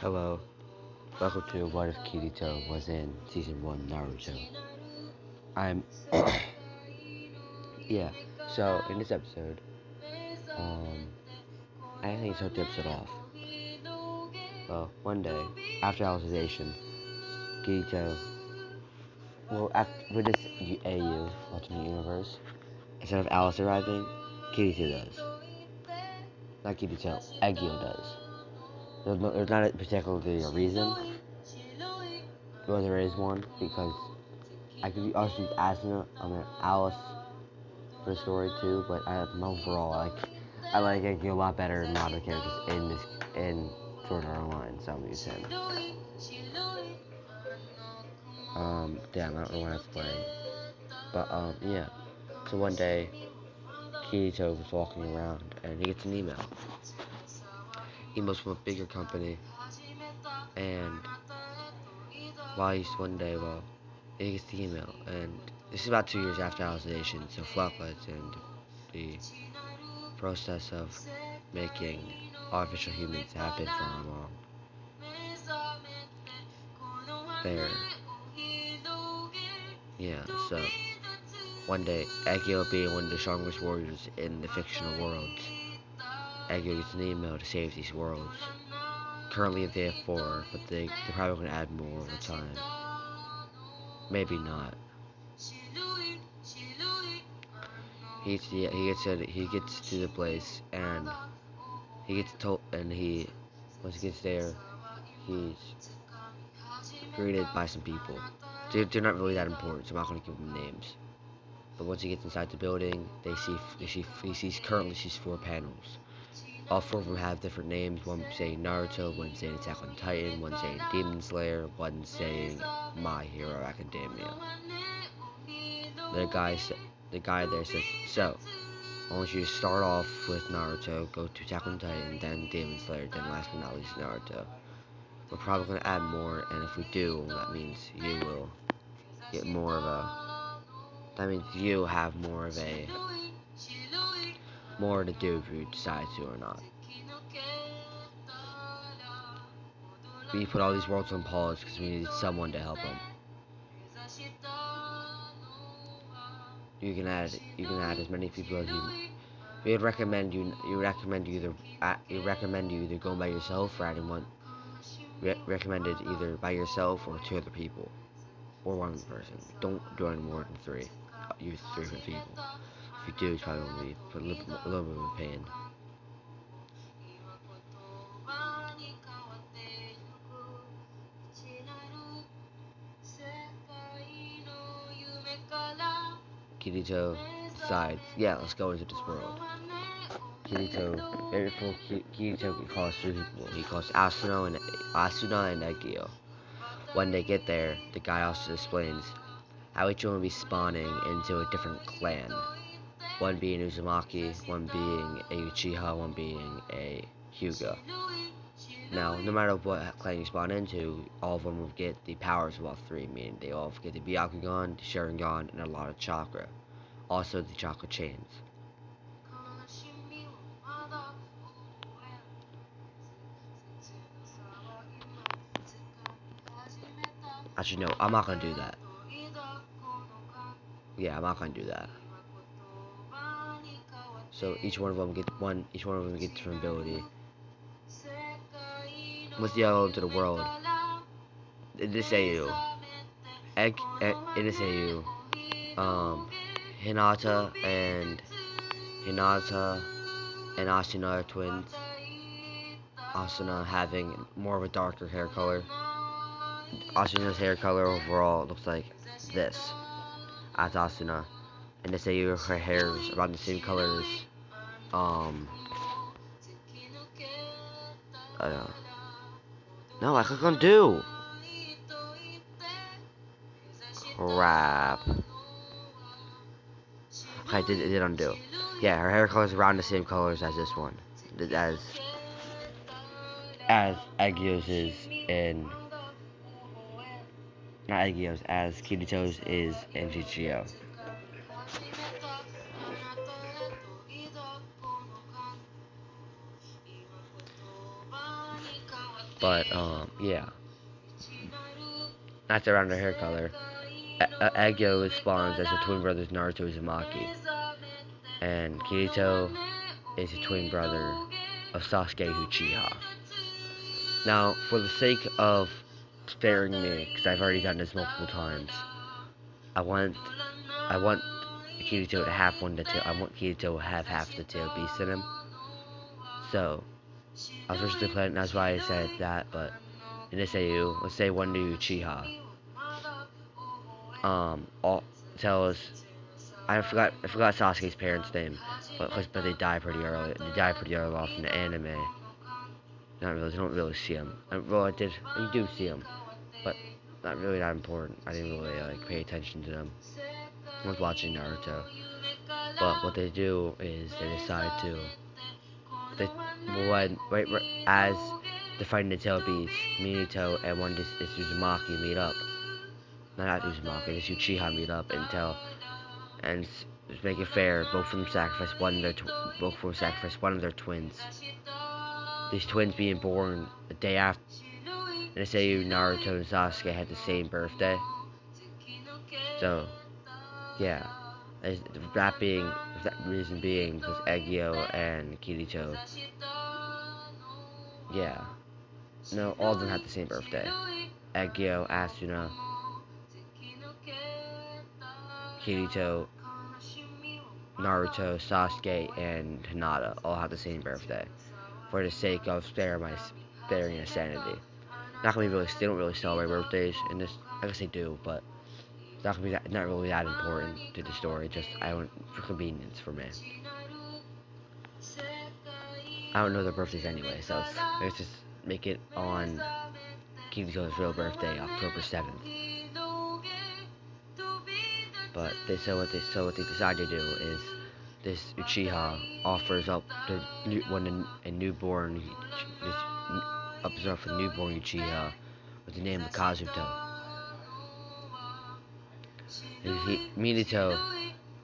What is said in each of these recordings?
Hello, welcome to What If Kirito was in Season 1 Naruto. I'm, yeah, so in this episode, um, I think start the episode off. Well, one day, after Alicization, Kirito, with this AU, alternate universe, instead of Alice arriving, Kirito does. Not Kirito, Agio does. There's not particularly a reason, but there is one, because I could also use Alice for the story too, but overall, I like Agio a lot better than a lot of the characters in Sword Art Online, so I'm gonna use him. Damn, I don't know what I was playing. But yeah. So one day Kirito was walking around and he gets an email. Emails from a bigger company, and he gets the email, and this is about 2 years after Alicization, so Floodlights and the process of making artificial humans have been for a long. There. Yeah, so one day, Agio being one of the strongest warriors in the fictional worlds, Agio gets an email to save these worlds. Currently they have 4, but they're probably going to add more over time. Maybe not. He gets to the place, and he gets told, and once he gets there, he's greeted by some people. They're not really that important, so I'm not going to give them names. But once he gets inside the building, he sees 4 panels. All 4 of them have different names. One saying Naruto, one saying Attack on Titan, one saying Demon Slayer, one saying My Hero Academia. The guy there says, so, I want you to start off with Naruto, go to Attack on Titan, then Demon Slayer, then last but not least Naruto. We're probably going to add more, and if we do, that means you will get that means you have more to do if you decide to or not. We put all these worlds on pause because we needed someone to help them. You can add as many people as you. We would recommend you either going by yourself or adding one. Recommended either by yourself or 2 other people, or 1 person. Don't join more than 3. Use 3 for people. If you do, it's probably going to be a little bit of a pain. Kirito decides, yeah, let's go into this world. Kirito calls 3 people. He calls Asuna and Egio. When they get there, the guy also explains how each one will be spawning into a different clan. One being Uzumaki, one being a Uchiha, one being a Hyuga. Now, no matter what clan you spawn into, all of them will get the powers of all 3, meaning they all get the Byakugan, the Sharingan, and a lot of chakra. Also the chakra chains. Actually, no, I'm not gonna do that. Yeah, I'm not gonna do that. So each one of them gets different ability. Once they go into the world, in this AU, Hinata and Asuna are twins. Asuna having more of a darker hair color. Asuna's hair color overall looks like this as Asuna. And this AU, her hair is around the same color as no, I click undo. Crap. Okay, it did undo. Yeah, her hair color is around the same colors as this one. As Agio's is in... Not Agio's, as Kirito's is in GGO. But yeah, that's around their hair color. Agyo responds as the twin brothers Naruto Uzumaki, and Kirito is a twin brother of Sasuke Uchiha. Now, for the sake of sparing me, because I've already done this multiple times, I want Kirito to have one to I want Kirito to have half the tail beast in him. So I was originally planning. That's why I said that. But in this AU, let's say one to Uchiha. All tell us. I forgot Sasuke's parents' name, but they die pretty early. They die pretty early off in the anime. Not really. You don't really see them. Well, I did. You do see them, but not really that important. I didn't really pay attention to them. I was watching Naruto. But what they do is they decide to as they're fighting the tail beast, Minato and one is Uzumaki meet up. Not Uzumaki, it's Uchiha meet up and make it fair. Both of them sacrifice one of their twins. These twins being born the day after. And they say Naruto and Sasuke had the same birthday. So yeah, that reason being was Egyo and Kirito. Yeah. No, all of them had the same birthday. Egyo, Asuna, Kirito, Naruto, Sasuke, and Hinata all have the same birthday. For the sake of sparing their sanity. They don't really celebrate birthdays in this. I guess they do, but it's not really that important to the story. Just for convenience for me. I don't know their birthdays anyway, so let's just make it on Kirito's real birthday, October 7th. But what they decide to do is this Uchiha offers up a newborn Uchiha with the name of Kazuto.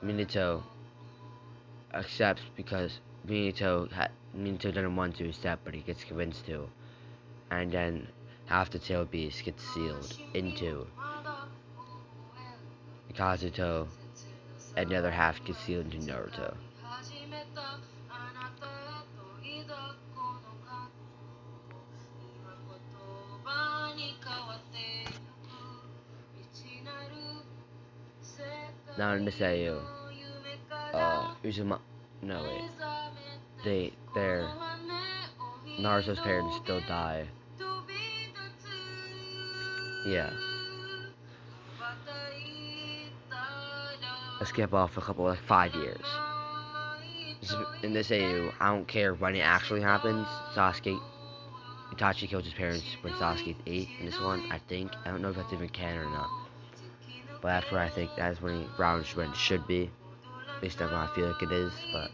Minato accepts because Minato doesn't want to accept, but he gets convinced to, and then half the tail beast gets sealed into Kazuto, and the other half gets sealed into Naruto. Now in this AU, Naruto's parents still die. Yeah. Let's skip off a couple, 5 years. In this AU, I don't care when it actually happens. Itachi kills his parents when Sasuke's 8 in this one, I think. I don't know if that's even canon or not. But that's where I think that's when Brown's should be. At least that's what I feel like it is, but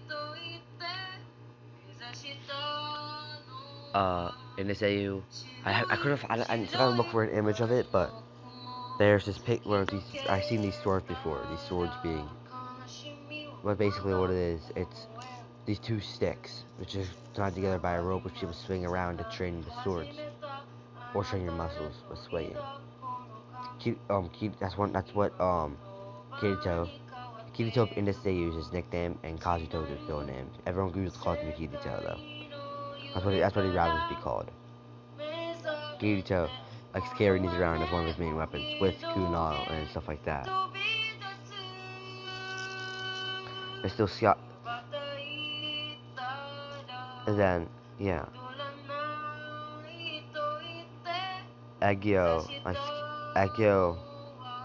in this AU, I didn't look for an image of it, but there's this pic where I've seen these swords before. These swords being, but basically what it is, it's these two sticks, which is tied together by a rope, which you would swing around to train the swords, or train your muscles with swinging. That's what Kirito in this day uses his nickname, and Kazuto's his real name. Everyone usually calls him Kirito though. That's what he'd rather be called. Kirito likes carrying these around as one of his main weapons, with kunai and stuff like that. There's still Scott. And then, yeah. Egyo,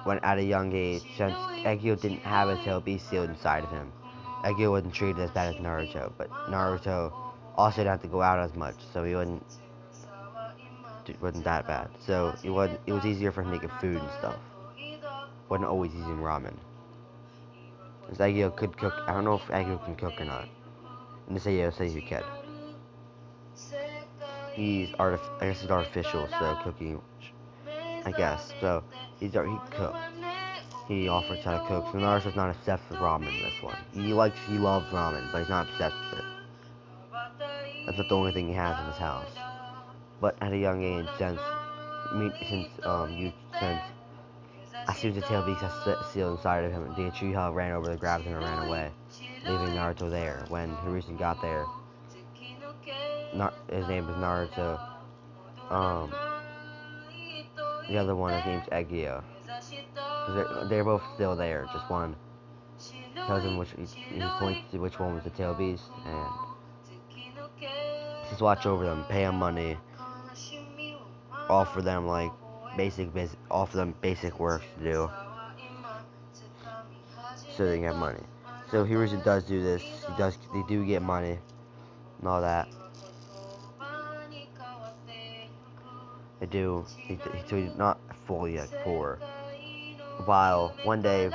when at a young age, since Egyo didn't have a tail beast sealed inside of him, Egyo wasn't treated as bad as Naruto, but Naruto also didn't have to go out as much, so he wasn't that bad. So it was easier for him to get food and stuff. Wasn't always using ramen. Because Egyo could cook. I don't know if Egyo can cook or not. And this Egyo says he could. I guess he's artificial, so cooking, I guess. So he cooked. He offers how to cook. So Naruto's not obsessed with ramen in this one. He loves ramen, but he's not obsessed with it. That's not the only thing he has in his house. But at a young age, since as soon as the tail beast has sealed inside of him, the Uchiha ran over, grabbed him, and ran away, leaving Naruto there. When Hiruzen got there, his name was Naruto. Um, the other one, his name's Egio. They're both still there. Just one tells him he points to which one was the tail beast, and just watch over them, pay them money, offer them offer them basic work to do, so they can have money. So Hiruzen does do this. They do get money and all that. They do. So he's not fully like poor. One day,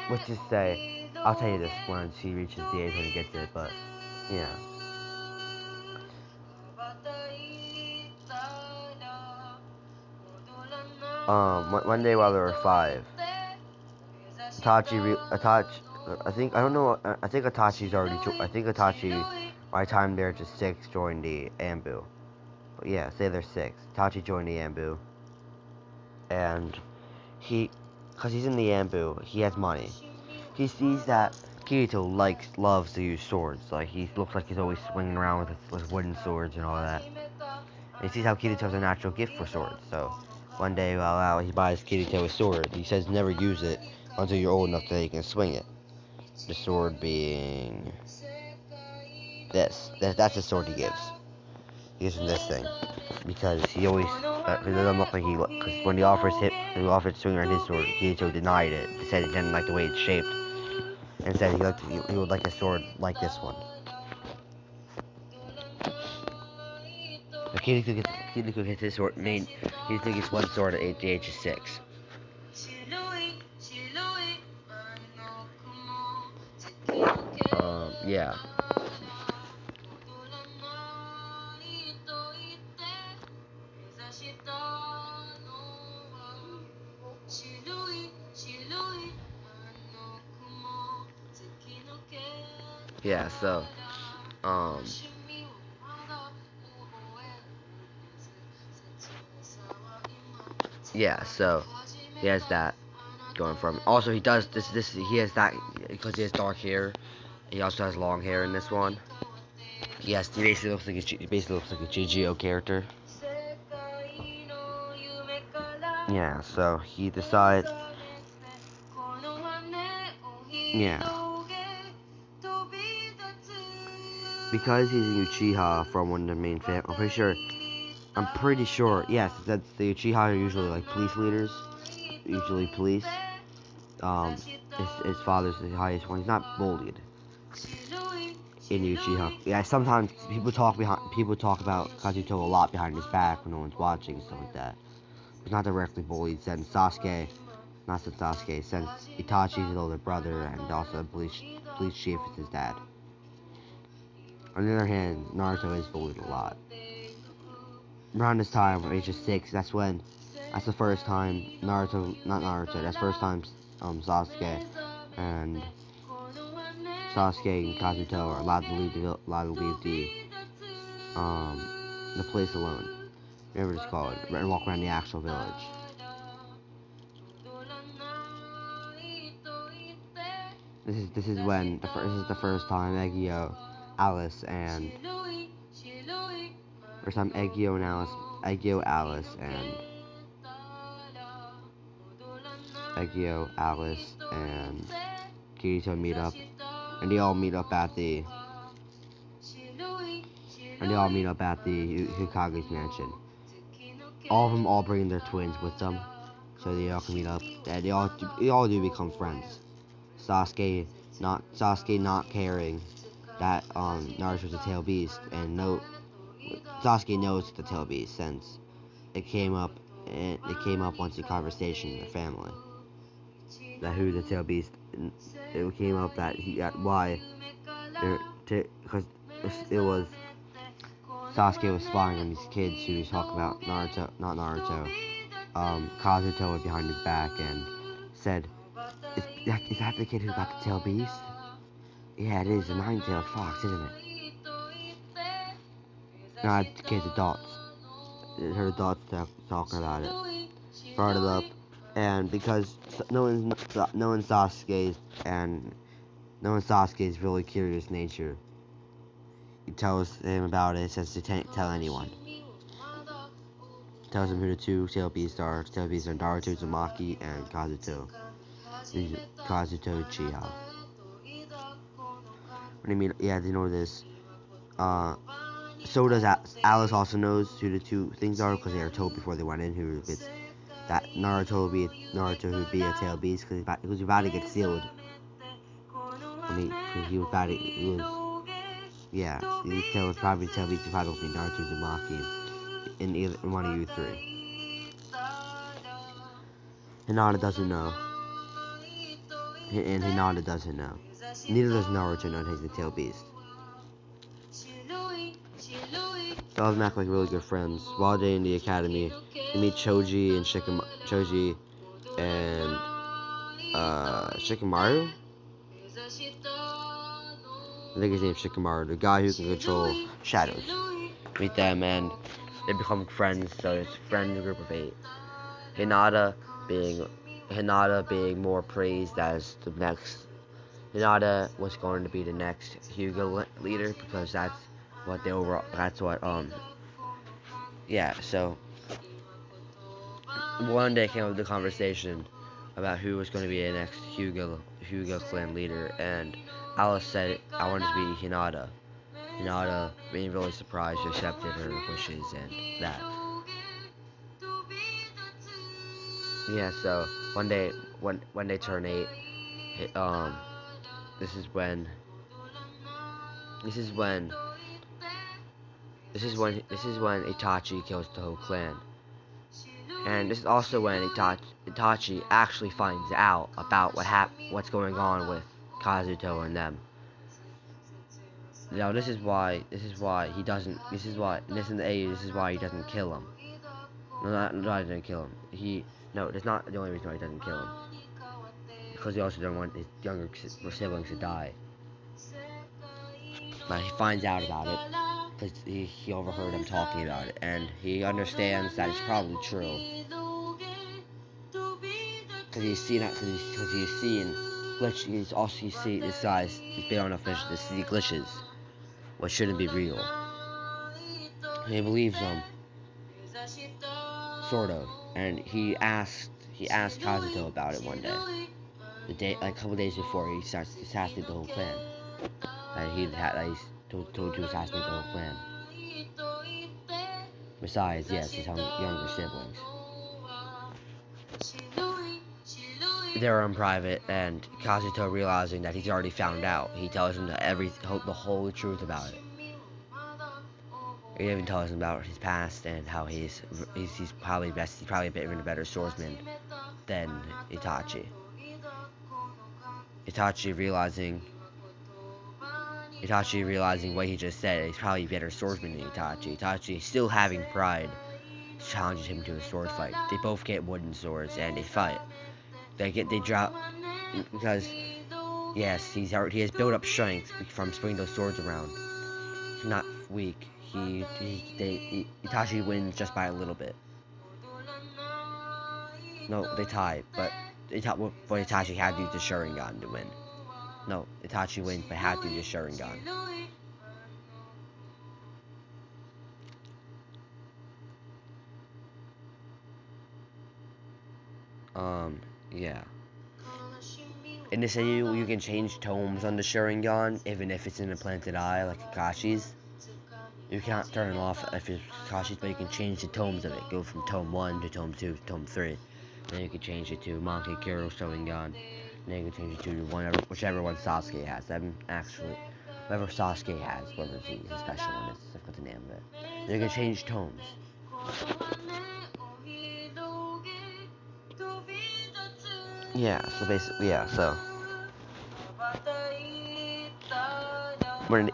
let's just say, I'll tell you this once he reaches the age when he gets it, but yeah. One day while there were 5, I think Itachi, by the time they're just 6, joined the Ambu. But yeah, say they're 6. Itachi joined the Ambu, and because he's in the Ambu, he has money. He sees that Kirito loves to use swords. Like, he looks like he's always swinging around with his wooden swords and all that. And he sees how Kirito has a natural gift for swords. So one day while out, he buys Kirito a sword. He says never use it until you're old enough that you can swing it. The sword being this. That's the sword he gives. He gives him this thing because he always it doesn't look like because when he offered to swing around his sword, Kirito denied it. He said he didn't like the way it's shaped, and said he would like a sword like this one. But Kirito gets his sword made. Kirito gets one sword at the age of 6. Yeah. Yeah, so, yeah, so, he has that going for him. Also, he does he has that, because he has dark hair, he also has long hair in this one. He basically looks like a GGO character. Yeah, so he decides, because he's a Uchiha from one of the main families, I'm pretty sure, yes, that's the Uchiha are usually like police leaders, usually police. His father's the highest one. He's not bullied in Uchiha. Yeah, sometimes people talk about Kazuto a lot behind his back when no one's watching and stuff like that. He's not directly bullied since Itachi's his older brother and also police chief is his dad. On the other hand, Naruto is bullied a lot. Around this time, when age of 6, that's the first time that's the first time Sasuke and Kazuto are allowed to leave the place alone. Whatever it's called, and walk around the actual village. This is the first time Egio, Alice, and Kirito meet up, and they all meet up at the Hokage's mansion. All of them all bring their twins with them, so they all can meet up. And they all do become friends. Sasuke not caring that Naruto's a tail beast, and Sasuke knows the tail beast since it came up once in conversation in their family. That who the tail beast, it came up that because it was Sasuke was spying on these kids who was talking about Kazuto behind his back and said, is that the kid who got the tail beast? Yeah, it is, the 9-tailed fox, isn't it? not kids, adults. Her adults talking about it. Brought it up, and because knowing Sasuke's really curious nature, he tells him about it. Says to tell anyone. Tells him who the two tail beasts are. Tail beasts are Naruto Uzumaki and Kazuto Uchiha. What do you mean? Yeah, they know this. So does Alice also knows who the two things are because they are told before they went in who it's that Naruto would be a tail beast because he was about to get sealed. He was about to, he was probably tail beast. He probably will be Naruto Uzumaki in one of you three. Hinata doesn't know. And Hinata doesn't know. Neither does Naruto know he's the tail beast. They all act like really good friends. While they're in the academy, they meet Choji and Shikamaru? I think his name's Shikamaru, the guy who can control shadows. Meet them and they become friends, so it's a friend group of 8. Hinata being more praised as the next. Hinata was going to be the next Hyuga leader because that's what so one day came up with the conversation about who was going to be the next Hyuga clan leader, and Alice said, I wanted to be Hinata. Hinata, being really surprised, accepted her wishes and that. Yeah, so one day, when they turn 8, this is when Itachi kills the whole clan. And this is also when Itachi actually finds out about what's going on with Kazuto and them. Now this is why he doesn't kill him. No, he doesn't kill him. That's not the only reason why he doesn't kill him. Because he also doesn't want his younger siblings to die. But he finds out about it because he overheard them talking about it, and he understands that it's probably true. Because he's seen glitch. This guy's been on a fish to see glitches, what shouldn't be real. And he believes them, sort of. And he asked Kazuto about it one day, a couple days before he starts to assassinate the whole clan. He's told to assassinate the whole clan. Besides, yes, his younger siblings. They're in private, and Kazuto, realizing that he's already found out, he tells him the whole truth about it. He even tells him about his past and how he's probably a bit even a better swordsman than Itachi. Itachi realizing what he just said, he's probably a better swordsman than Itachi. Itachi, still having pride, challenges him to a sword fight. They both get wooden swords and they fight. They drop because yes, he has built up strength from swinging those swords around. He's not weak. Itachi wins just by a little bit. No, they tie, but Itachi had to use the Sharingan to win. No, Itachi wins, but had to use the Sharingan. Yeah. In this video, you can change tomes on the Sharingan, even if it's in a planted eye, like Kakashi's. You can't turn it off if it's Kakashi's, but you can change the tomes of it. Go from tome 1 to tome 2 to tome 3. Then you can change it to Monkey Kiro Sharingan. And then you can change it to whichever one Sasuke has. Whatever Sasuke has, whatever his special one is. I forgot the name of it. Then you can change tomes. Yeah, so basically, so when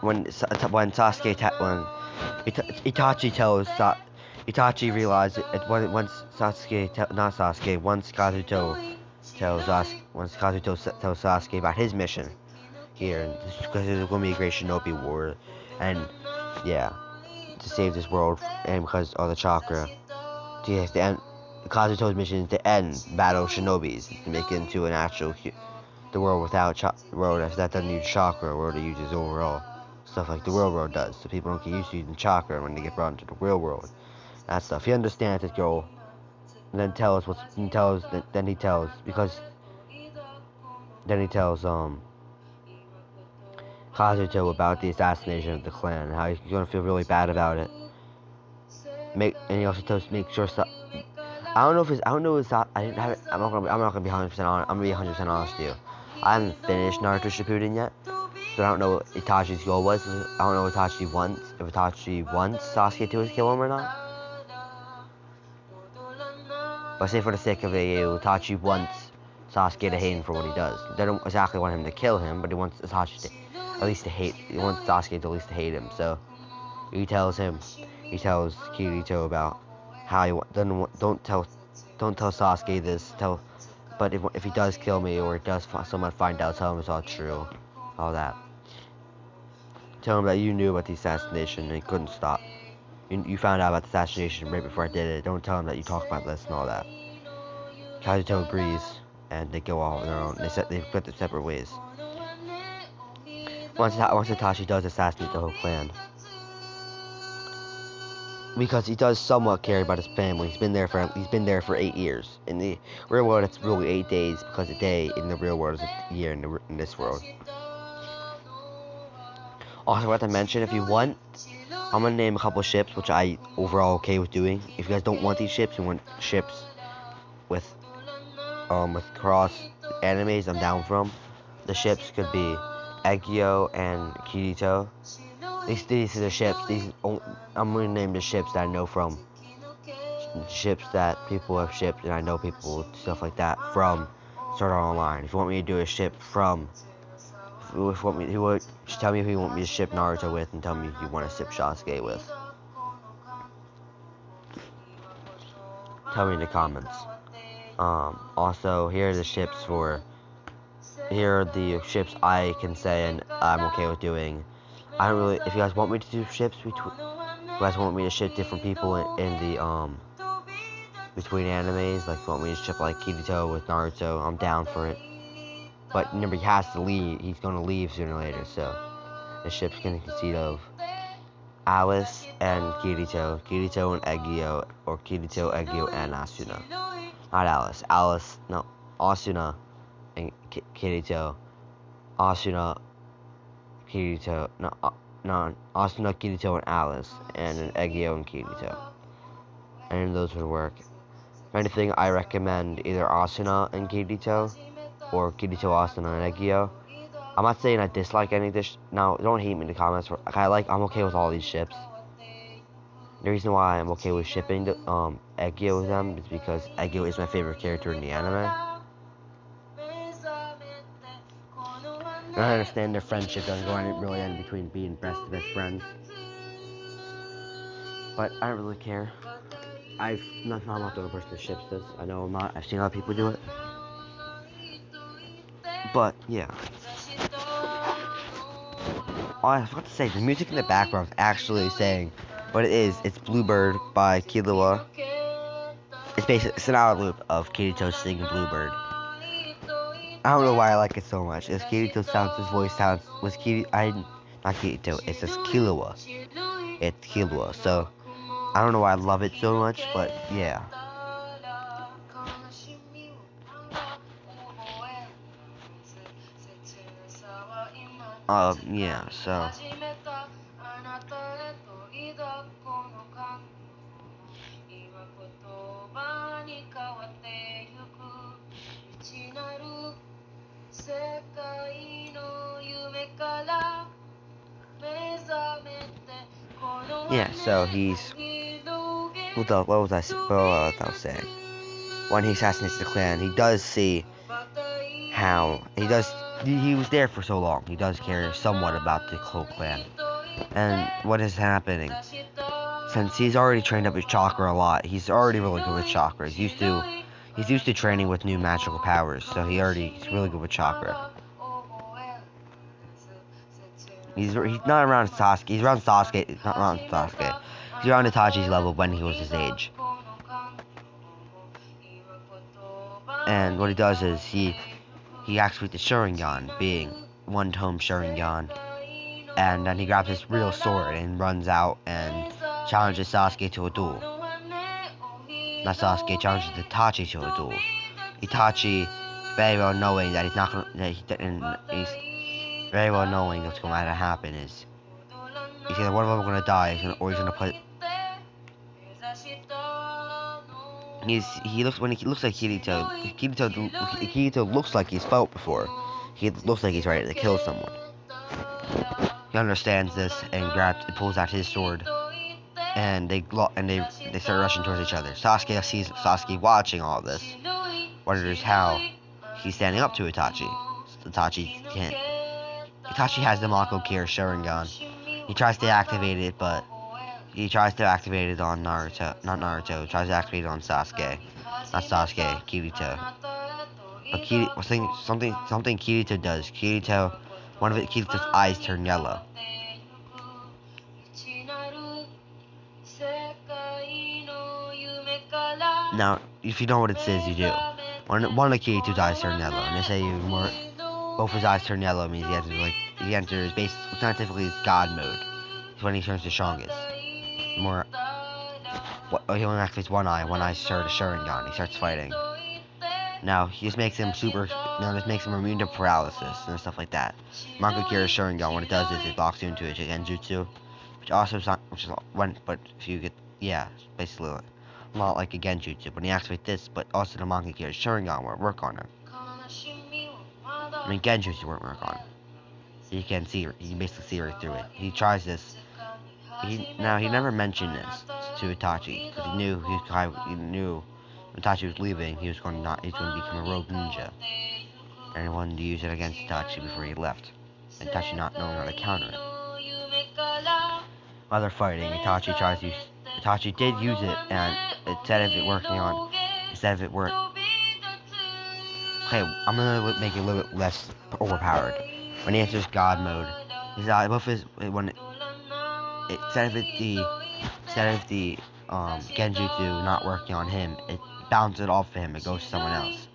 Itachi realized it once Kazuto tells Sasuke about his mission here, because there's going to be a great Shinobi War, and yeah, to save this world, and because of the chakra, he has to end. Kazuto's mission is to end battle shinobis, to make it into an actual the world without the world that doesn't use chakra, or world that uses overall stuff like the real world does, so people don't get used to using chakra when they get brought into the real world. That stuff. He understands his goal, and then then he tells Kazuto about the assassination of the clan, and how he's gonna feel really bad about it. And he also tells make sure. I don't know if it's. I don't know if it's. I didn't have it. I'm not gonna be 100% honest. I'm gonna be 100% honest with you. I haven't finished Naruto Shippuden yet, so I don't know what Itachi's goal was. I don't know if Itachi wants Sasuke to kill him or not. But say for the sake of it, Itachi wants Sasuke to hate him for what he does. They don't exactly want him to kill him, but he wants Itachi to at least to hate. He wants Sasuke to at least hate him. So he tells Kirito about how don't tell Sasuke this. But if he does kill me or does someone find out, tell him it's all true, all that. Tell him that you knew about the assassination and he couldn't stop. You found out about the assassination right before I did it. Don't tell him that you talked about this and all that. Kazuto agrees, and they go off on their own. They've got their separate ways. Once Itachi does assassinate the whole clan, because he does somewhat care about his family. He's been there for 8 years. In the real world, it's really 8 days, because a day in the real world is a year in this world. Also, what to mention, if you want, I'm gonna name a couple of ships, which I overall okay with doing. If you guys don't want these ships, you want ships with cross animes, I'm down for them. The ships could be Egyo and Kirito. These are the ships. I'm gonna name the ships that I know from ships that people have shipped, and I know people stuff like that from Sword Art Online. If you want me to do a ship from, just tell me who you want me to ship Naruto with, and tell me who you want to ship Sasuke with. Tell me in the comments. Also, here are the ships I can say and I'm okay with doing. I don't really. If you guys want me to do ships you guys want me to ship different people in the between animes, like if you want me to ship like Kirito with Naruto, I'm down for it. But remember, he has to leave. He's gonna leave sooner or later, so the ship's gonna consist of Alice and Kirito and Egyo, or Kirito, Egyo, and Asuna. Not Alice. Asuna and Kirito. Asuna, Kirito. Asuna, Kirito, and Alice, and then Egyo and Kirito. And those would work. If anything, I recommend either Asuna and Kirito, or Kirito, Asuna, and Egyo. I'm not saying I dislike any of this. Now, don't hate me in the comments. I'm okay with all these ships. The reason why I'm okay with shipping the Egyo with them is because Egyo is my favorite character in the anime. And I understand their friendship doesn't really end between being best friends. But I don't really care. I'm not the only person that ships this. I know I'm not. I've seen other people do it. But yeah. Oh, I forgot to say, the music in the background is actually saying what it is. It's Bluebird by Killua. It's an hour loop of Kirito singing Bluebird. I don't know why I like it so much. His voice sounds, not Kirito, it's just Killua. It's Killua, so I don't know why I love it so much, but yeah. Yeah, so yeah, so what was I saying? When he assassinates the clan, he does see how he was there for so long. He does care somewhat about the whole clan and what is happening. Since he's already trained up his chakra a lot, he's already really good with chakra. He's used to training with new magical powers, so he's really good with chakra. He's not around Sasuke. He's around Sasuke, not around Sasuke. You're on Itachi's level when he was his age. And what he does is he activates the Sharingan, being one-tome Sharingan, and then he grabs his real sword and runs out and challenges Sasuke to a duel. Not Sasuke, challenges Itachi to a duel. Itachi, very well knowing that he's not gonna, he's very well knowing what's going to happen is he's either one of them are gonna die, or he's gonna put. He looks like Kirito. Kirito looks like he's fought before. He looks like he's ready to kill someone. He understands this and pulls out his sword, and they start rushing towards each other. Sasuke sees Sasuke watching all this, wonders how he's standing up to Itachi. Itachi can't. Itachi has the Mako Kira Sharingan. He tries to activate it, but he tries to activate it on Naruto. Not Naruto. He tries to activate it on Sasuke. Not Sasuke. Kirito. But something Kirito does. Kirito's eyes turn yellow. Now, if you know what it says, you do. One of Kirito's eyes turn yellow, and they say both his eyes turn yellow means he enters scientifically his God mode. It's when he turns the strongest. He only activates one eye. One eye starts Sharingan. He starts fighting. Now this makes him immune to paralysis and stuff like that. Mako Kira Sharingan, what it does is it locks you into a genjutsu, basically not like a genjutsu. When he activates this, but also the Mako Kira Sharingan won't work on him. I mean, genjutsu won't work on him. You can basically see right through it. He tries this. He never mentioned this to Itachi because he knew when Itachi was leaving, he was going to become a rogue ninja, and he wanted to use it against Itachi before he left. And Itachi not knowing how to counter it. While they're fighting, Itachi did use it, and instead of it working, okay, I'm gonna make it a little bit less overpowered. When he enters God mode, instead of the genjutsu not working on him, it bounces it off of him. It goes to someone else.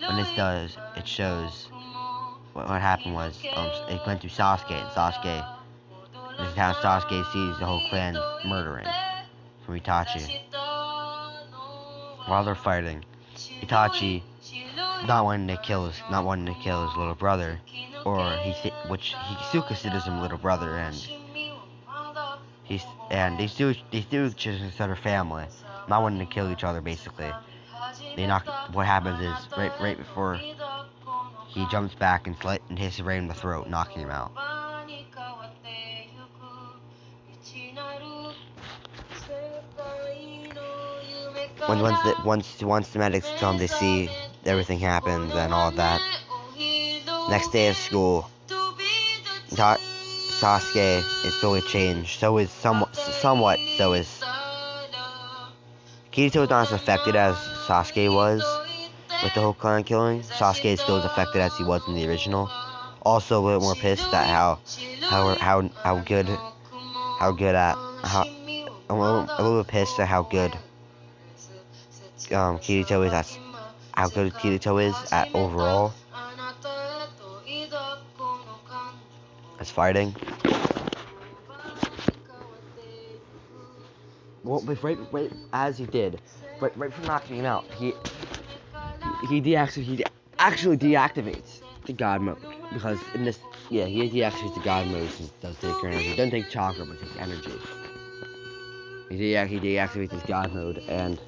When this does, it shows what happened was it went to Sasuke, and this is how Sasuke sees the whole clan murdering from Itachi. While they're fighting, Itachi not wanting to kill his little brother, which he still considers him little brother, and they still consider family, not wanting to kill each other. Basically, what happens is right before he jumps back and hits Ray in the throat, knocking him out. Once the medics come, they see everything happens and all that. Next day of school, Sasuke is fully changed. So is somewhat. So is Kirito is not as affected as Sasuke was with the whole clan killing. Sasuke is still as affected as he was in the original. Also a little more pissed at how good Kirito is at overall as fighting. Well, right as he did, right from knocking him out, he actually deactivates the God mode, because in this, he deactivates the God mode since it does take your energy. It doesn't take chakra, but it takes energy. He deactivates his God mode, and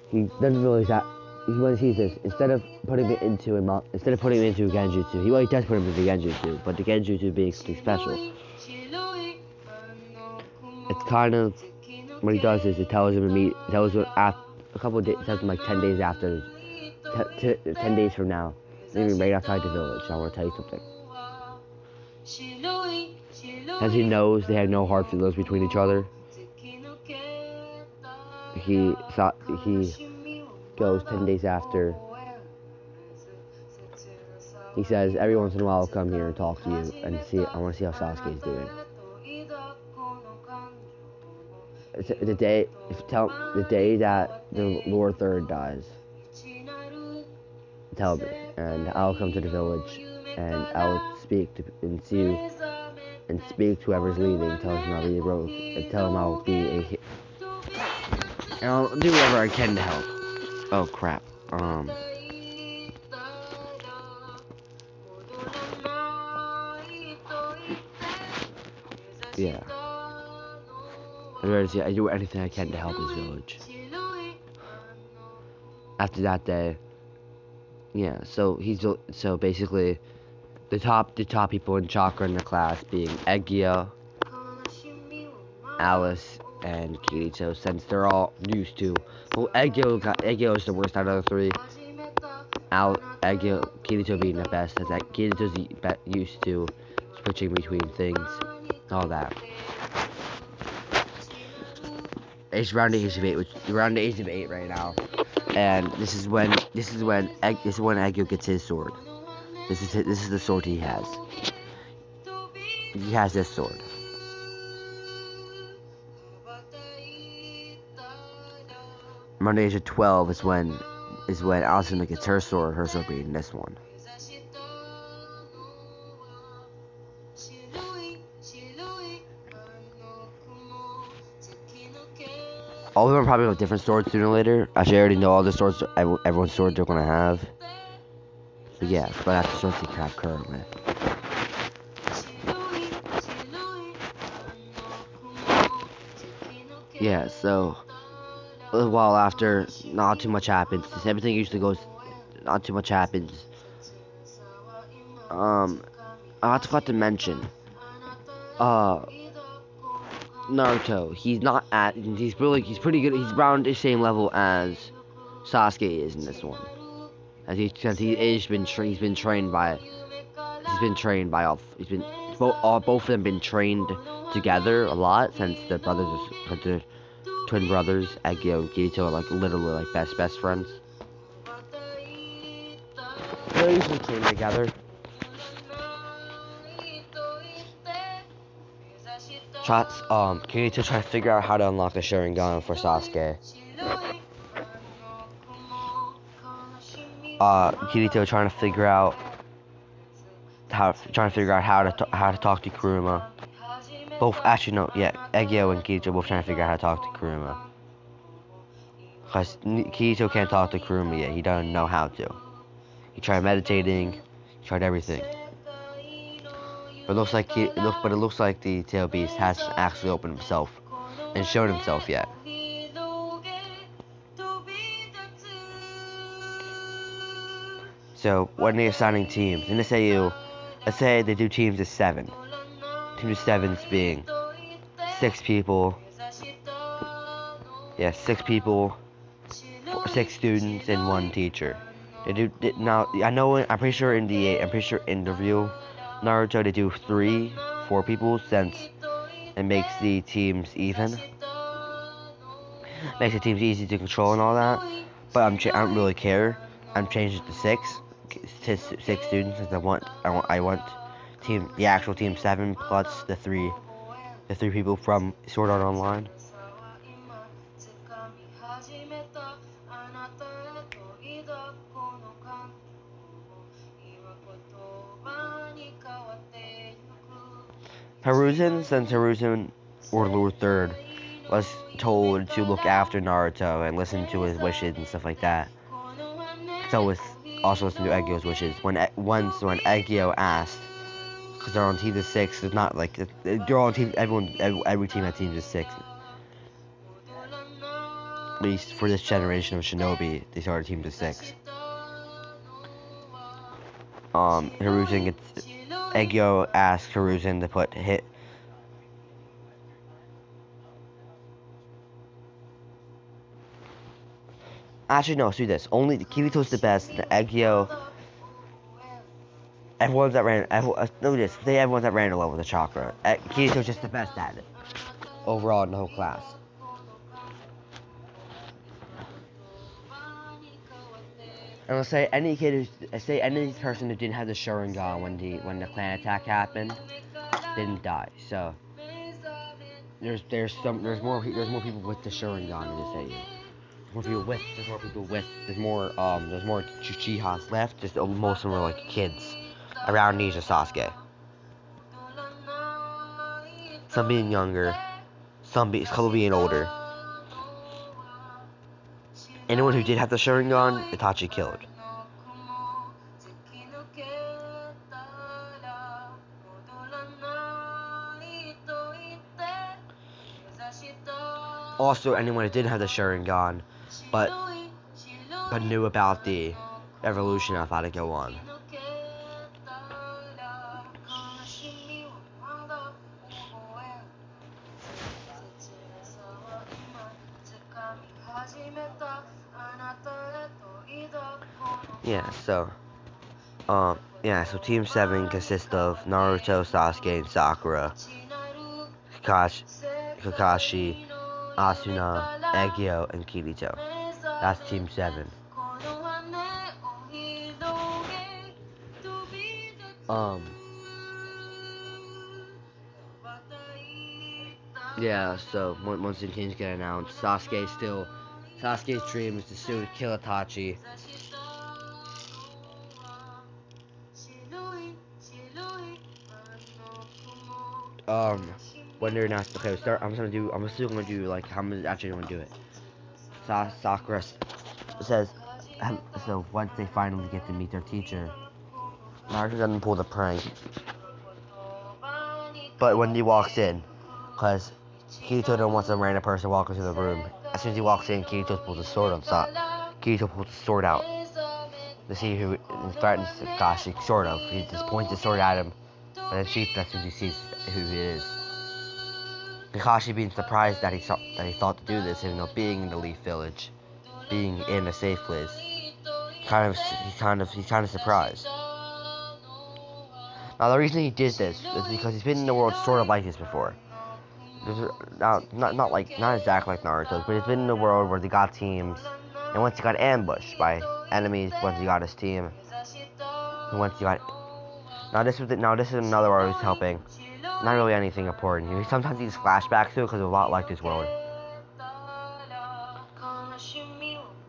he doesn't realize that when he sees this, instead of putting him into a genjutsu, he does put him into genjutsu, but the genjutsu being something special. It's kind of what he does is it tells him a couple of days, tells him like 10 days after, 10 days from now, maybe right outside the village. I want to tell you something. As he knows they have no hard feelings between each other, he goes 10 days after. He says, every once in a while I'll come here and talk to you and I want to see how Sasuke is doing. The day that the Lord Third dies, tell me, and I'll come to the village, and I'll speak to and see you, and speak to whoever's leaving. Tell him I'll be a rogue, and tell him I'll be and I'll do whatever I can to help. Oh crap. Yeah. I do anything I can to help his village. After that day, yeah. So basically, the top people in chakra in the class being Egyo, Alice, and Kirito, since they're all used to. Well, Egyo is the worst out of the three. Kirito being the best, as Kirito's used to switching between things, all that. It's around the age of 8, around the age of 8 right now, and this is when Egyo gets his sword. This is the sword he has. He has this sword. Around the age of 12 is when Alison gets her sword being this one. All of them probably have different swords sooner or later. Actually, I already know all the swords, everyone's swords they're gonna have. But yeah, but that's the swords they have currently. Yeah, so a while after, not too much happens. Everything usually goes, not too much happens. I forgot to mention, Naruto. He's pretty good. He's around the same level as Sasuke is in this one. Both of them been trained together a lot since the twin brothers, Egyo and Kirito, are like literally like best friends. They're usually trained together. Kirito tries to figure out how to unlock the Sharingan for Sasuke. Kirito trying to figure out how to talk to Kuruma. Egyo and Kirito both trying to figure out how to talk to Kuruma. Cause Kirito can't talk to Kuruma yet. He doesn't know how to. He tried meditating. He tried everything. But it looks like the Tail Beast hasn't actually opened himself and shown himself yet. So when they're assigning teams, in this AU, let's say they do teams of 7. Teams of 7s being 6 people. Yeah, 6 people, 6 students, and 1 teacher. I'm pretty sure in the review Naruto they do 4 people since it makes the teams even. Makes the teams easy to control and all that. But I don't really care. I'm changing it to 6 students since I want the actual team 7 plus the 3 people from Sword Art Online. Since Hiruzen, or Lord Third, was told to look after Naruto and listen to his wishes and stuff like that. So also listen to Egyo's wishes. When Egyo asked, because they're on team of 6, it's not like they're all team. Every team has teams of 6. At least for this generation of Shinobi, they started teams of 6. Egyo asked Hiruzen to put hit. Actually, no, let's do this. Only Kirito's the best. The Egyo. Everyone's at random level with the chakra. Kirito's just the best at it. Overall in the whole class. And let's say any person who didn't have the Sharingan when the clan attack happened didn't die. So there's more people with the Sharingan in this area. There's more Uchihas left. Just most of them are like kids around the age of Sasuke. Some being younger, a couple being older. Anyone who did have the Sharingan, Itachi killed. Also, anyone who didn't have the Sharingan, but knew about the evolution of how to go on. So Team 7 consists of Naruto, Sasuke, and Sakura, Kakashi, Asuna, Egyo, and Kirito. That's Team 7. So once the teams get announced, Sasuke's dream is to still kill Itachi. When they're not okay, I'm still gonna do like how I'm actually gonna do it. Sakura says, so once they finally get to meet their teacher, Naruto doesn't pull the prank. But when he walks in, because Kirito don't want some random person walking into the room. As soon as he walks in, Kirito pulls his sword Kirito pulls his sword out to see who threatens Kakashi. Sort of. He just points his sword at him, but then shoots as soon as he sees who he is. Kakashi being surprised that he thought to do this, even though being in the Leaf Village, being in a safe place, he's kind of surprised. Now the reason he did this is because he's been in the world sort of like this before. Not exactly like Naruto, but he's been in a world where they got teams, and once he got ambushed by enemies, once he got his team, and once he got. Now this is another where he's helping. Not really anything important. Sometimes he just flashbacks to it because it's a lot like this world.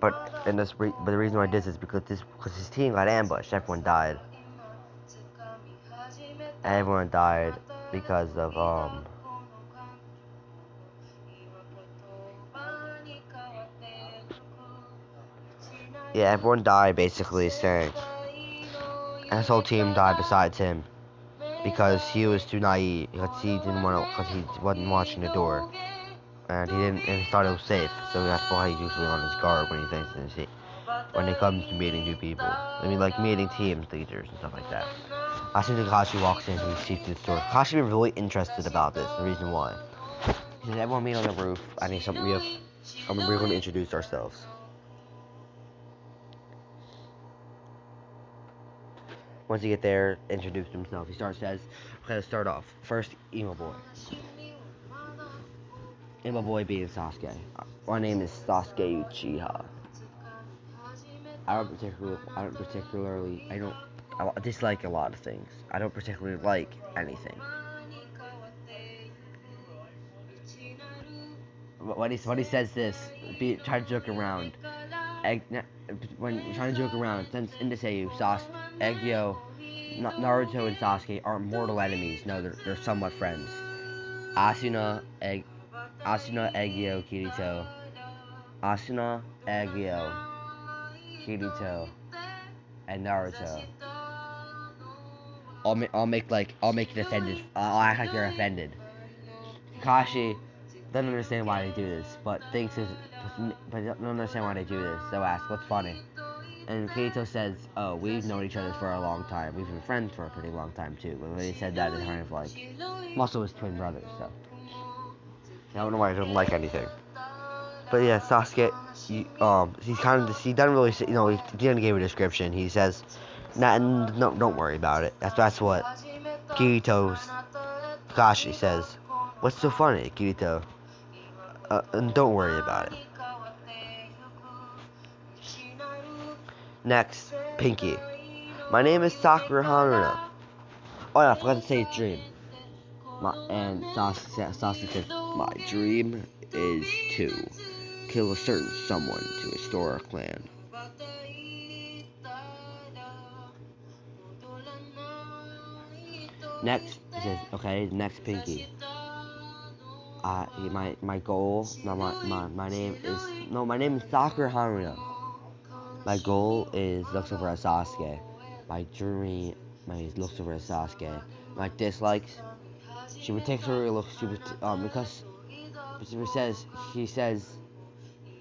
But the reason why I did this is because his team got ambushed. Everyone died. Everyone died because of everyone died basically saying. And his whole team died besides him because he was too naive. Because he wasn't watching the door, and he thought it was safe. So that's why he's usually on his guard when it comes to meeting new people. I mean, like meeting team leaders and stuff like that. As soon as Kakashi walks in, he sees the store. Kakashi be really interested about this. The reason why. He says, "Everyone meet on the roof. I need something. We're going to introduce ourselves." Once you get there, introduce himself. He says, "Okay, let's start off. First, Emo Boy. Emo Boy being Sasuke. My name is Sasuke Uchiha. I dislike a lot of things. I don't particularly like anything." When he says this, try to joke around. When trying to joke around, since in this AU, Egyo, Naruto, and Sasuke aren't mortal enemies. No, they're somewhat friends. Asuna, Egyo, Kirito. Asuna, Egyo, Kirito, and Naruto. I'll make it offended. I'll act like they're offended. Kakashi doesn't understand why they do this, but don't understand why they do this. So asks, "What's funny?" And Kirito says, "Oh, we've known each other for a long time. We've been friends for a pretty long time too." But when he said that, it's kind of like also his twin brothers. So I don't know why I don't like anything. But yeah, Sasuke, he doesn't really say, he didn't give a description. He says, no, don't worry about it. That's what Kakashi says. "What's so funny, Kirito? And don't worry about it." Next, Pinky. "My name is Sakura Haruno." Oh yeah, I forgot to say his dream. And Sasuke says, My dream is to kill a certain someone to restore our clan. Next, he says, okay, next Pinky. My goal, no, my name is, no, my name is Sakura Haruno. My goal is looks over at Sasuke. My dream, looks over at Sasuke. My dislikes, she particularly looks, because he says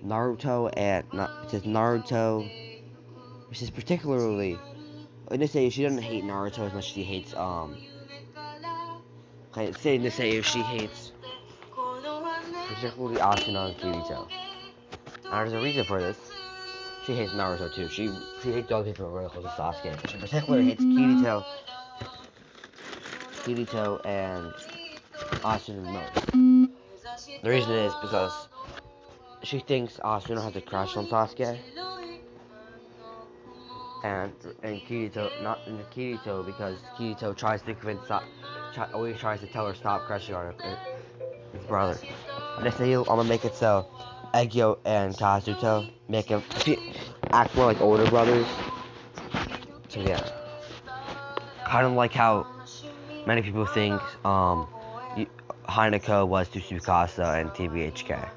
Naruto and, it says Naruto, it says particularly, in this say she doesn't hate Naruto as much as she hates, okay, it's saying to say if she hates particularly Asuna and Kirito. And there's a reason for this. She hates Naruto too. She hates all the people really close to Sasuke. But she particularly hates Kirito and Asuna the most. The reason is because she thinks Asuna has a crush on Sasuke. And Kirito, not in Kirito, because Kirito tries to convince always tries to tell her stop crushing on his brother. And I'm gonna make it so Egyo and Kazuto make him act more like older brothers. So yeah, kind of like how many people think Hanako was to Tsukasa and TBHK.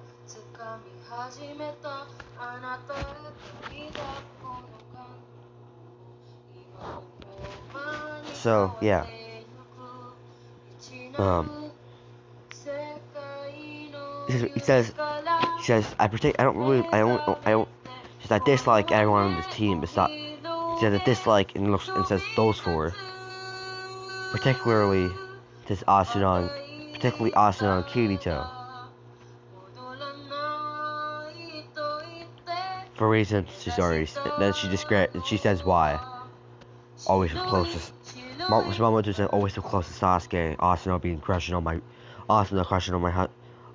So yeah, he says I dislike everyone on this team besides. He says I dislike and says those four, particularly Asuna and Kirito, for reasons she's already. Then she says why. Always closest. Momoto said always so close to Sasuke. Asuna being crushing on my. Asuna crushing on my.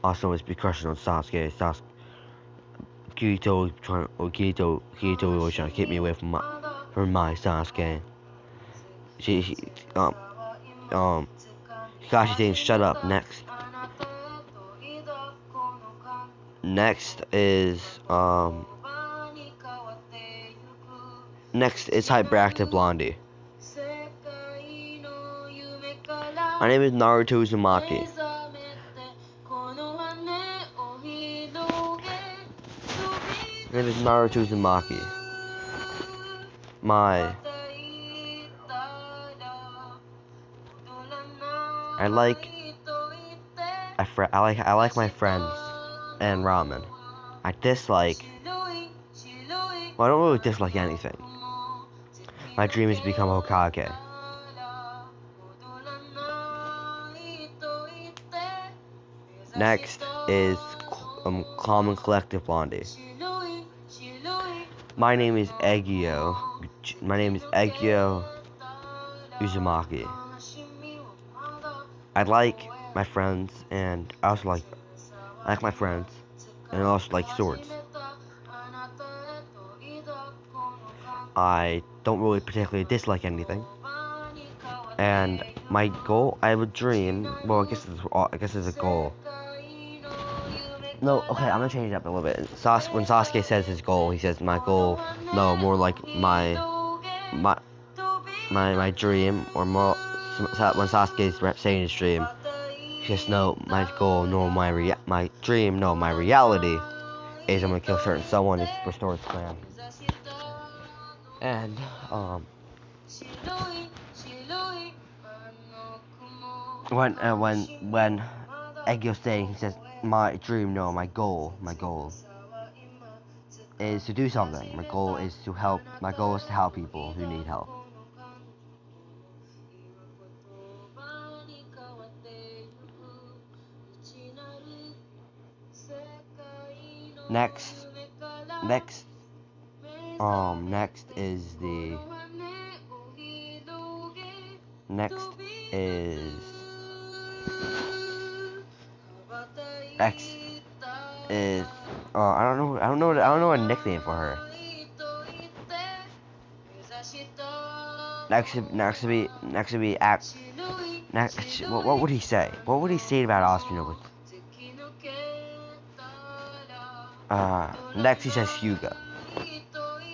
Asuna was be crushing on Sasuke. Kirito was trying to keep me away from my Sasuke. Kakashi saying shut up. Next is Hyperactive Blondie. My name is Naruto Uzumaki. My name is Naruto Uzumaki. I like my friends and ramen. I dislike. Well, I don't really dislike anything. My dream is to become Hokage. Next is Calm and Collective Blondie. My name is Egyo. Uzumaki. I like my friends, and I also like my friends, and I also like swords. I don't really particularly dislike anything, and my goal, I have a dream. Well, I guess it's a goal. No, okay, I'm gonna change it up a little bit. When Sasuke says his goal, he says my goal. No, more like my dream, or more when Sasuke is saying his dream. He says no, my goal, no, my dream, no, my reality is I'm gonna kill certain someone to restore his clan. And when Egyo's saying, he says my dream, no, my goal is to do something. My goal is to help people who need help. Next is I don't know a nickname for her. What would he say? What would he say about Asuna? Next he says Hyuga.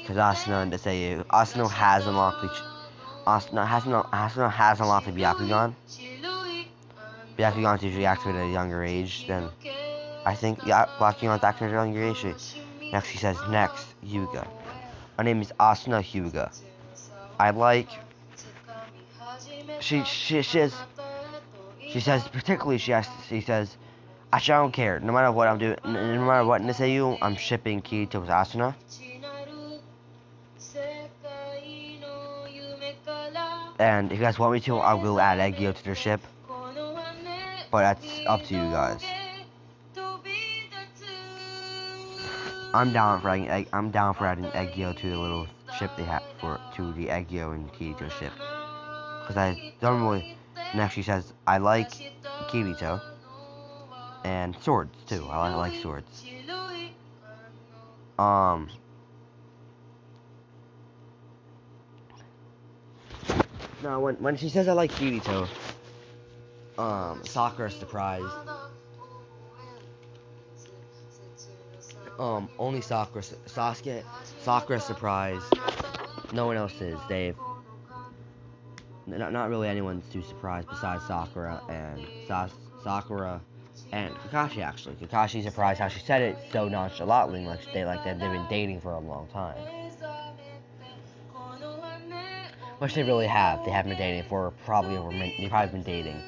Because Asuna and Seiyu. Asuna has unlocked Asuna has unlocked the Byakugan. Byakugan's usually activated at a younger age than I think Byakugan's activated at a younger age. Next he says Hyuga. Her name is Asuna Hyuga. I like she says particularly she says actually I don't care. No matter what I'm doing, no matter what Niseiyu, I'm shipping Kirito with Asuna. And if you guys want me to, I will add Eggio to their ship. But that's up to you guys. I'm down for adding Eggio to the little ship they have to the Eggio and Kirito ship. Because I don't really. Next she says I like Kirito and swords too. I like swords. Now when she says I like Kirito, Sakura's surprised. Only Sakura's surprised. No one else is. Not really anyone's too surprised besides Sakura and Kakashi actually. Kakashi's surprised how she said it so nonchalantly, like they've been dating for a long time. Which they really have. They haven't been dating for they've probably been dating,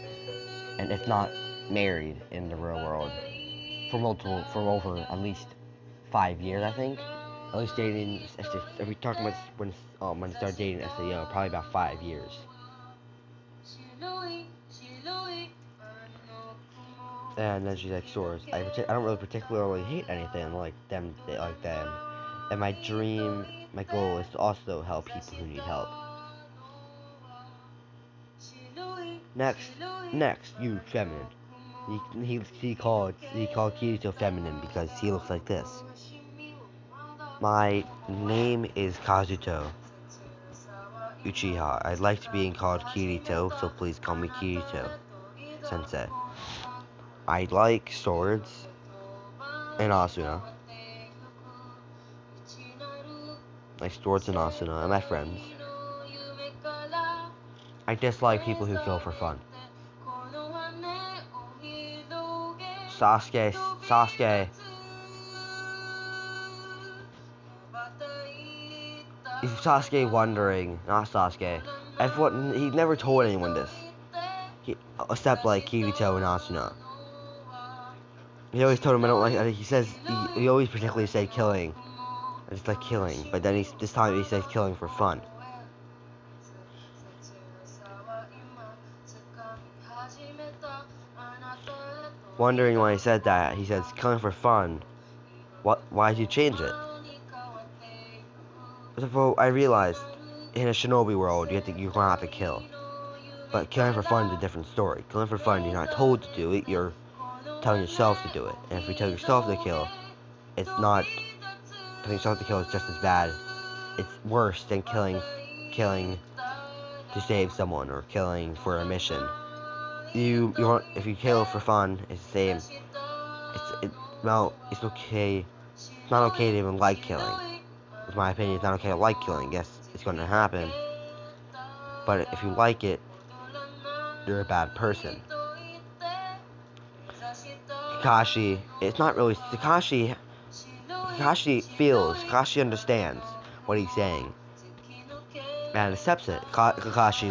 and if not married in the real world, for over at least 5 years, I think. At least dating. If we talking about when they started dating SAO, probably about 5 years. And then she's like swords. I don't really particularly hate anything like them. And my goal is to also help people who need help. Next, you feminine. He called Kirito feminine because he looks like this. My name is Kazuto Uchiha. I'd like to be called Kirito, so please call me Kirito Sensei. I like swords and Asuna. Like swords and Asuna and my friends. I dislike people who kill for fun. Sasuke. If Sasuke wondering, not Sasuke. Everyone, he never told anyone this. Except like Kirito and Asuna. He always told him I don't like. He says he always particularly say killing. I just like killing, but then this time he says killing for fun. Wondering why he said that, he says killing for fun. Why did you change it? So I realized in a shinobi world you're gonna have to kill. But killing for fun is a different story. Killing for fun, you're not told to do it, you're telling yourself to do it. And if you tell yourself to kill, it's not telling yourself to kill is just as bad. It's worse than killing to save someone or killing for a mission. If you kill for fun, it's the same. It's okay. It's not okay to even like killing. In my opinion, it's not okay to like killing. Yes, it's going to happen. But if you like it, you're a bad person. Kakashi, it's not really Kakashi understands what he's saying and accepts it. Kakashi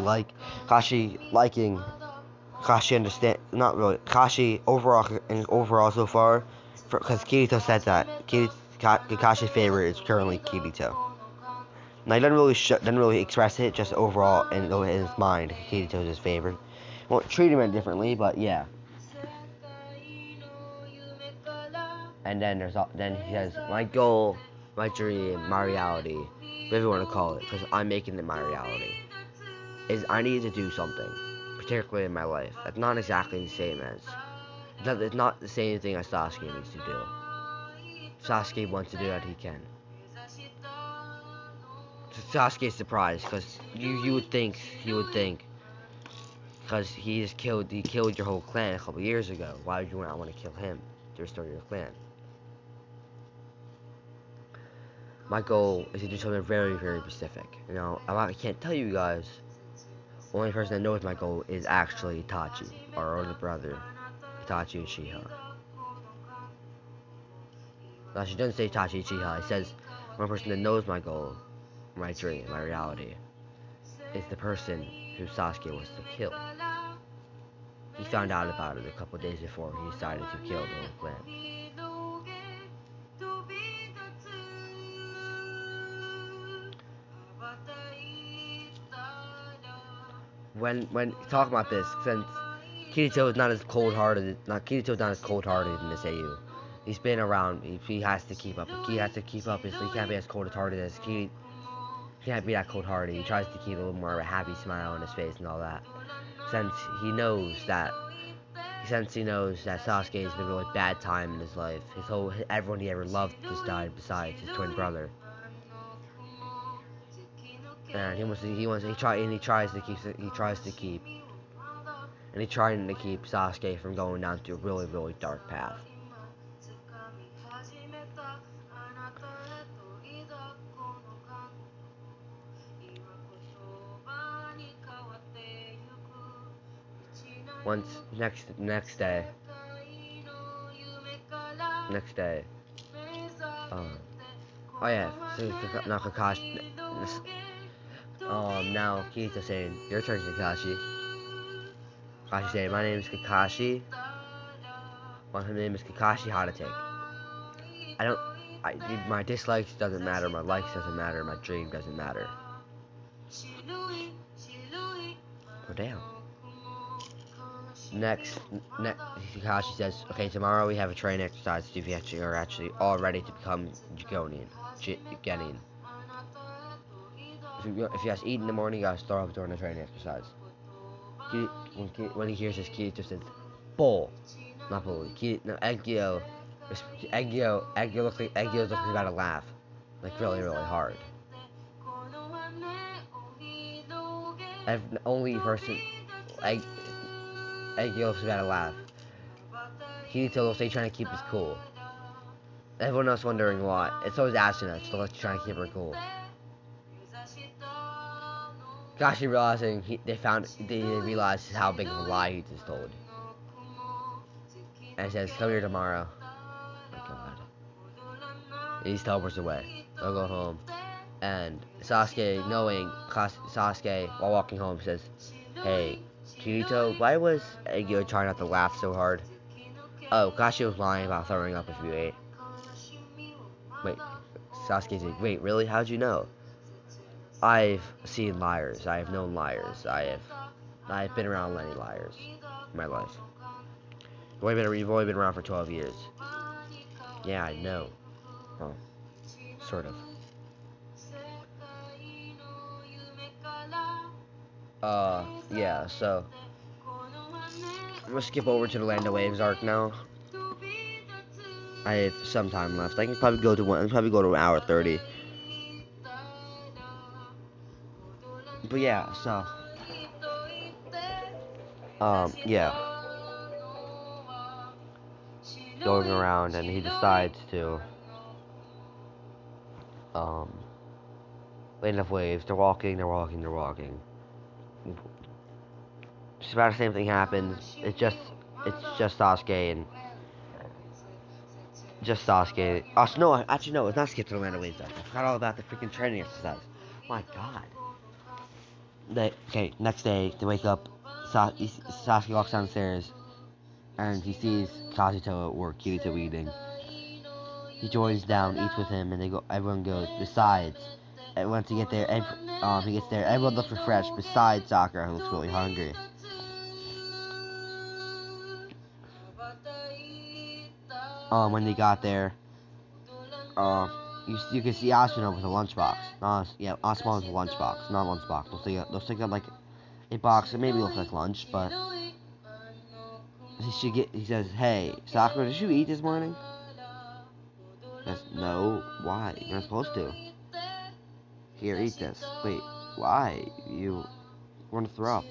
overall so far, because Kirito said that Kakashi's favorite is currently Kirito. Now he doesn't really express it, just overall in his mind, Kirito is his favorite. Won't treat him differently, but yeah. And then he says, my goal, my dream, my reality, whatever you want to call it, because I'm making it my reality, is I need to do something, particularly in my life. That's not exactly the same as, it's not the same thing as Sasuke needs to do. Sasuke wants to do that, he can. Sasuke's surprised, because you would think, because he killed your whole clan a couple years ago. Why would you not want to kill him to restore your clan? My goal is to do something very, very specific. You know, I can't tell you guys. The only person that knows my goal is actually Itachi, our older brother, Itachi Uchiha. Now, she doesn't say Itachi Uchiha. It says one person that knows my goal, my dream, my reality, is the person who Sasuke was to kill. He found out about it a couple days before he decided to kill the whole clan. When talking about this, since Kirito is not as cold-hearted, in this AU. He's been around. He has to keep up. He has to keep up. He can't be as cold-hearted as He can't be that cold-hearted. He tries to keep a little more of a happy smile on his face and all that. Since he knows that Sasuke has been a really bad time in his life. Everyone he ever loved just died besides his twin brother. And he's trying to keep Sasuke from going down to a really, really dark path. Next day, oh yeah, so now Kakashi, now Kirito saying, your turn, Kakashi. Kakashi saying, my name is Kakashi. My name is Kakashi Hatake. My dislikes doesn't matter, my likes doesn't matter, my dream doesn't matter. Oh damn. Next, Kakashi says, okay, tomorrow we have a training exercise to see if you are actually all ready to become Genin. If you guys eat in the morning, you guys throw up during the training exercise. When he hears this, Kirito says, bull. Not bull. No, Eggio looks like he's about to laugh. Like really, really hard. Only person, Eggio looks about to laugh. Kirito looks like he's trying to keep his cool. Everyone else wondering why. It's always Asuna, still like trying to keep her cool. Kakashi realizing they realized how big of a lie he just told. And he says, come here tomorrow. Oh my god. And he teleports away. They'll go home. And Sasuke, while walking home, says, hey, Kirito, why was Eggio trying not to laugh so hard? Oh, Kakashi was lying about throwing up if you ate. Wait, Sasuke's like, wait, really? How'd you know? I've seen liars. I have known liars. I've been around many liars in my life. You've only been around for 12 years. Yeah, I know. Well, sort of. Yeah, so I'm gonna skip over to the Land of Waves arc now. I have some time left. I can probably go to an hour 30. But yeah, so yeah. Going around and he decides to Land of Waves. They're walking. Just about the same thing happens. It's just Sasuke and Oh, so no, actually no, it's not skipped to the Land of Waves. I forgot all about the freaking training exercise. My god. Next day, they wake up, Sasuke walks downstairs, and he sees Kazuto or Kirito eating. He joins down, eats with him, and everyone goes, besides, once he gets there, everyone looks refreshed, besides Sakura, who looks really hungry. When they got there, you can see Asuna with a lunchbox. Asuna with a lunchbox, not a lunchbox. Looks like a box that maybe looks like lunch, but he says, hey, Sakura, did you eat this morning? He says, no, why? You're not supposed to. Here, eat this. Wait, why? You want to throw up?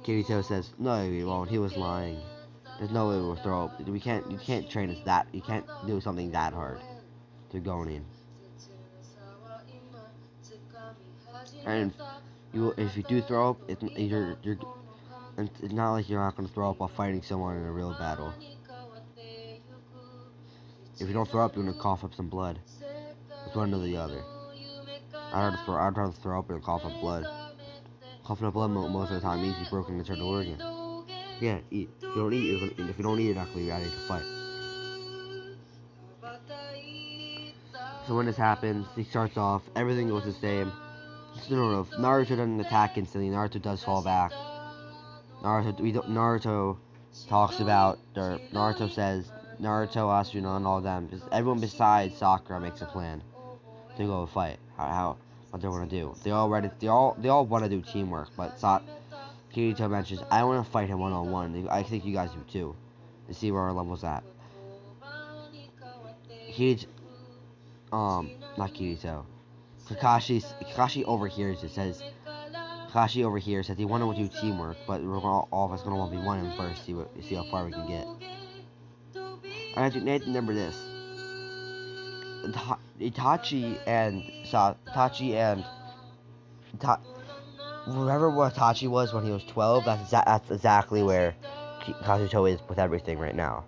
Kirito says, no, he won't. He was lying. There's no way we'll throw up. You can't train us that. You can't do something that hard. to going in. And if you do throw up, it's not like you're not going to throw up while fighting someone in a real battle. If you don't throw up, you're going to cough up some blood. It's one or the other. I'd rather throw up and cough up blood. Coughing up blood most of the time means you've broken the internal organ. Yeah, eat. If you don't eat, you're not going to be ready to fight. So when this happens, he starts off, everything goes the same. Naruto doesn't attack instantly. Naruto does fall back. Naruto talks about, Naruto says, Naruto, Asuna, and all them. Everyone besides Sakura makes a plan to go fight. What they want to do. They all want to do teamwork, but Kirito mentions, I want to fight him one-on-one. I think you guys do too, to see where our level's at. Not Kirito. Kakashi overhears it. Kakashi overhears that they want to do teamwork, but all of us gonna 1v1 him first. See how far we can get. I have to remember this. Itachi and remember what Itachi was when he was 12? That's exactly where Kazuto is with everything right now.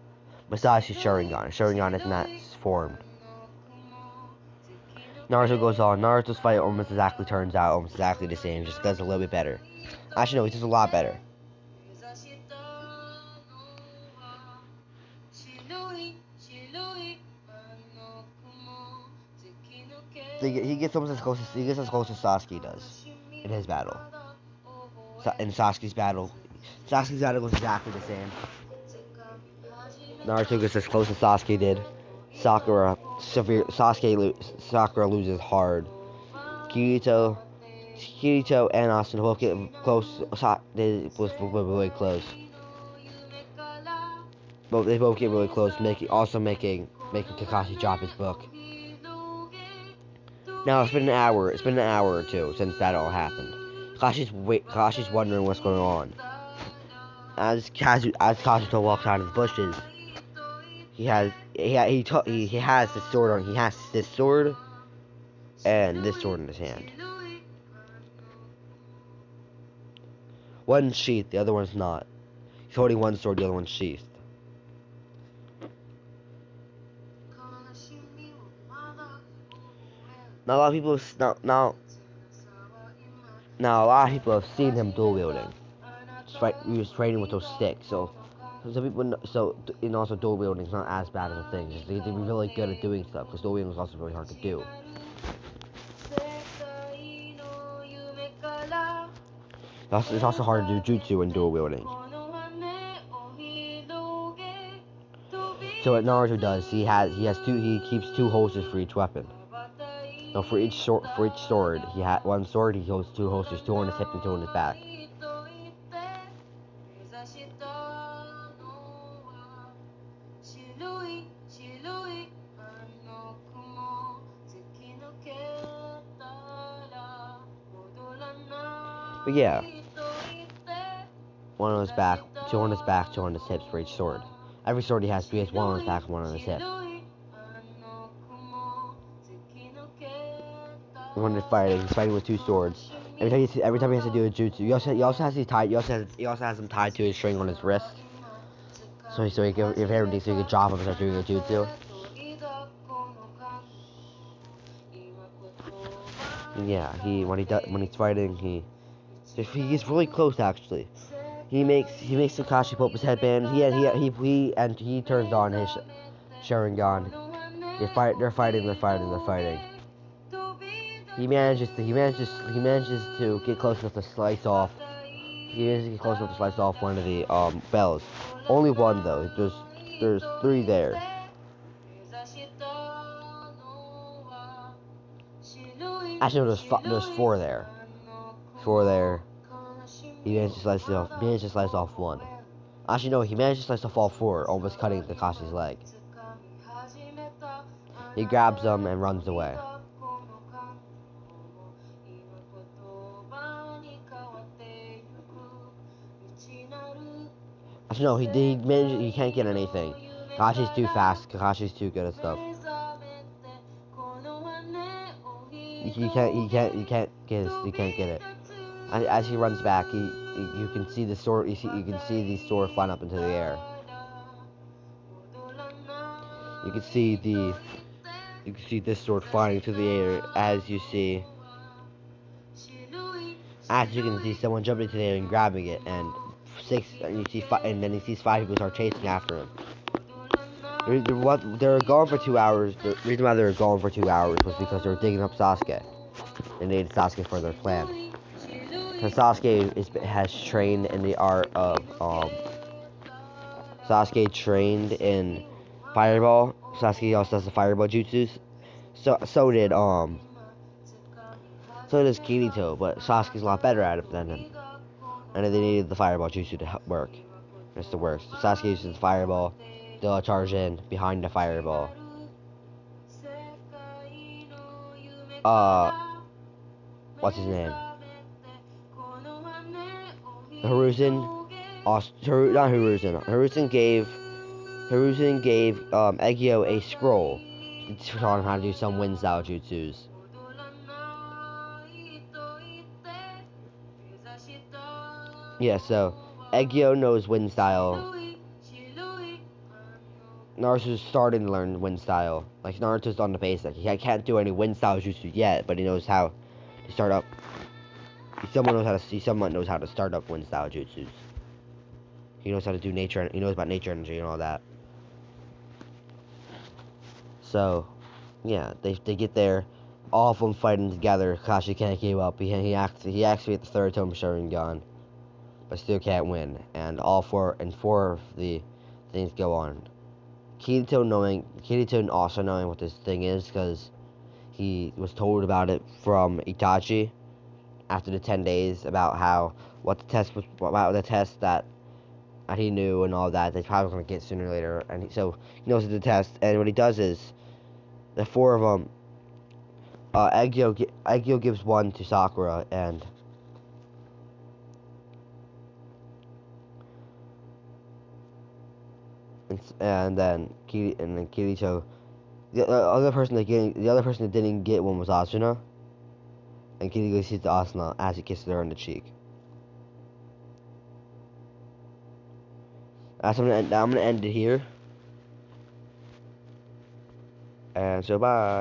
Besides his Sharingan. Sharingan is not formed. Naruto goes on. Naruto's fight turns out almost exactly the same. Just does a little bit better. Actually, no, he does a lot better. He gets as close as Sasuke does in his battle. In Sasuke's battle goes exactly the same. Naruto gets as close as Sasuke did. Sakura loses hard. Kirito and Asuna both get close. They both get really close. They both get really close, making Kakashi drop his book. Now it's been an hour. It's been an hour or two since that all happened. Kakashi's wondering what's going on. As Kazuto walks out of the bushes, he has this sword on. He has this sword and this sword in his hand. One's sheathed, the other one's not. He's holding one sword, the other one's sheathed. Now a lot of people have seen him dual wielding. He was training with those sticks, so some people and also dual wielding is not as bad of a thing. They're really good at doing stuff because dual wielding is also really hard to do. It's also hard to do jutsu in dual wielding. So what Naruto does, he keeps two holsters for each weapon. So for each sword, he had one sword. He holds two holsters, two on his hip and two on his back. But yeah, one on his back, two on his back, two on his hips for each sword. Every sword he has one on his back and one on his hip. When he's fighting with two swords. Every time he has to do a jutsu, he also has him tied to his string on his wrist. So he can drop him and start doing a jutsu. And yeah, when he's fighting, he gets really close actually. He makes Kakashi put up his headband. He turns on his Sharingan. They're fighting. He manages to get close enough to slice off. One of the bells. Only one though. There's three there. Actually, no, there's four there. He managed to slice off one. Actually, no, he managed to slice off all four, almost cutting Kakashi's leg. He grabs them and runs away. Actually, no, he can't get anything. Kakashi's too fast. Kakashi's too good at stuff. he can't get it. And as he runs back, you can see the sword. You can see the sword flying up into the air. You can see this sword flying into the air as you see. As you can see, someone jumping into the air and grabbing it, and and then he sees 5 people start chasing after him. They were gone for 2 hours. The reason why they were gone for 2 hours was because they were digging up Sasuke. They needed Sasuke for their plan. Because Sasuke has trained in the art of Sasuke trained in Fireball. Sasuke also does the Fireball jutsus. So does Kirito, but Sasuke's a lot better at it than him. And they needed the Fireball jutsu to help work. Just to work. So Sasuke uses the Fireball. They'll charge in behind the Fireball. What's his name? Hiruzen gave Egyo a scroll to taught him how to do some wind style jutsus. Yeah, so Egyo knows wind style. Naruto's starting to learn wind style. Like, Naruto's on the basic. He can't do any wind style jutsu yet, but he knows how to start up. He somewhat knows how to start up wind style jutsus. He knows how to do nature. He knows about nature energy and all that. So, yeah, they get there. All of them fighting together. Kakashi can't give up. He activates the third Tome Sharingan, but still can't win. And four of the things go on. Kirito also knowing what this thing is, because he was told about it from Itachi after the 10 days about the test that he knew and all that. They probably gonna get sooner or later, and so he knows it's the test. And what he does is the 4 of them. Egyo gives one to Sakura, and then Kirito. The other person that didn't get one was Asuna, and Kirito sees the Asuna as he kisses her on the cheek. I'm gonna end it here, and so bye.